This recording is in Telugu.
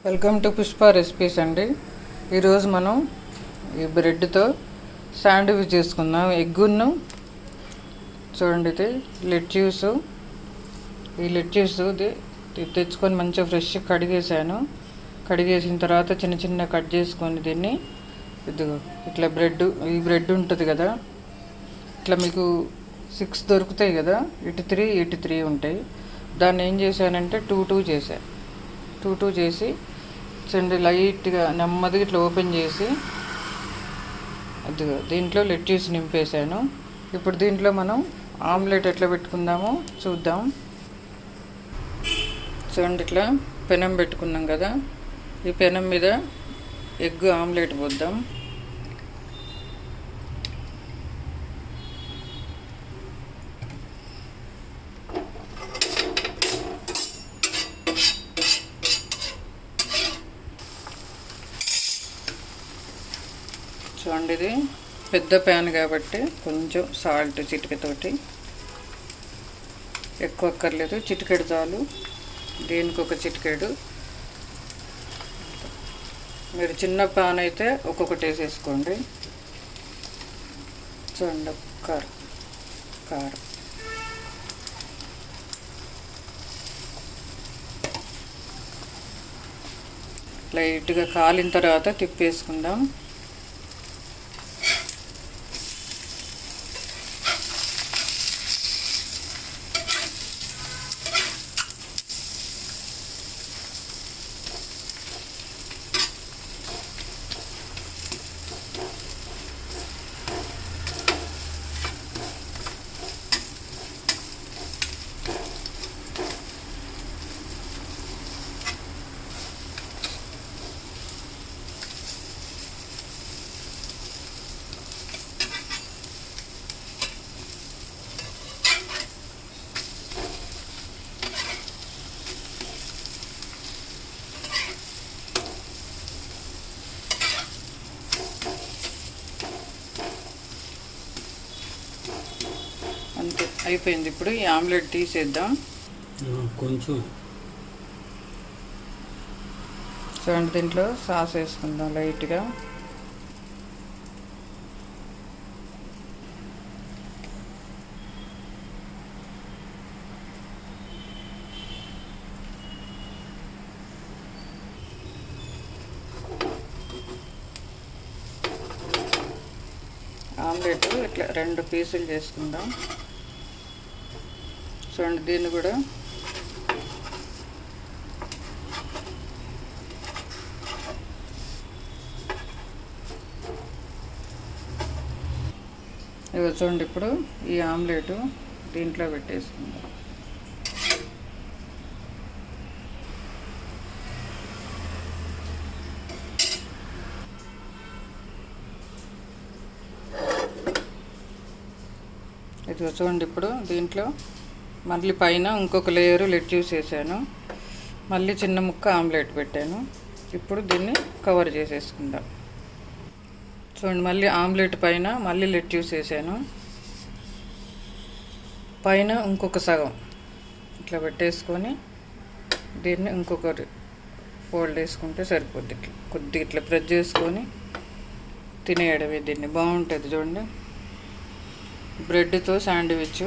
వెల్కమ్ టు పుష్ప రెసిపీస్ అండి. ఈరోజు మనం ఈ బ్రెడ్తో శాండ్విచ్ చేసుకుందాం. ఎగ్గును చూడండి, ఇది లెట్యూస్. ఈ లెట్యూస్ తెచ్చుకొని మంచిగా ఫ్రెష్ కడిగేసాను. కడిగేసిన తర్వాత చిన్న చిన్న కట్ చేసుకొని దీన్ని ఇట్లా ఈ బ్రెడ్ ఉంటుంది కదా, ఇట్లా మీకు 6 దొరుకుతాయి కదా, ఇటు 3 ఉంటాయి. దాన్ని ఏం చేశానంటే 2 చేశాను. 2 చేసి చూడండి, లైట్గా నెమ్మదిగా ఇట్లా ఓపెన్ చేసి దీంట్లో లెట్యూస్ నింపేశాను. ఇప్పుడు దీంట్లో మనం ఆమ్లెట్ ఎట్లా పెట్టుకుందామో చూద్దాం. చూడండి, ఇట్లా పెనం పెట్టుకున్నాం కదా, ఈ పెనం మీద ఎగ్ ఆమ్లెట్ పోద్దాం. చూడండి, ఇది పెద్ద ప్యాన్ కాబట్టి కొంచెం సాల్ట్ చిటికెతోటి, ఎక్కువ అక్కర్లేదు, చిటికెడు చాలు. దీనికి ఒక చిటికెడు. మీరు చిన్న ప్యాన్ అయితే ఒక్కొక్కటి వేసేసుకోండి. చూడండి, కారం లైట్గా కాలిన తర్వాత తిప్పేసుకుందాం. అంతే, అయిపోయింది. ఇప్పుడు ఈ ఆమ్లెట్ తీసేద్దాం. కొంచెం చూడండి, దీంట్లో సాస్ వేసుకుందాం లైట్గా. ఆమ్లెట్ ఇట్లా 2 పీసులు చేసుకుందాం. చూడండి, దీన్ని కూడా చూడండి, ఇప్పుడు ఈ ఆమ్లెట్ దీంట్లో పెట్టేసుకుందాం. ఇది చూడండి, ఇప్పుడు దీంట్లో మళ్ళీ పైన ఇంకొక లేయరు లెట్యూస్ వేసాను, మళ్ళీ చిన్న ముక్క ఆమ్లెట్ పెట్టాను. ఇప్పుడు దీన్ని కవర్ చేసేసుకుందాం. చూడండి, మళ్ళీ ఆమ్లెట్ పైన మళ్ళీ లెట్యూస్ వేసాను, పైన ఇంకొక సగం ఇట్లా పెట్టేసుకొని దీన్ని ఇంకొకటి ఫోల్డ్ వేసుకుంటే సరిపోద్ది. ఇట్లా కొద్దిగా ఇట్లా ప్రెస్ చేసుకొని తినేయడమే. దీన్ని బాగుంటుంది. చూడండి, బ్రెడ్తో శాండ్విచ్.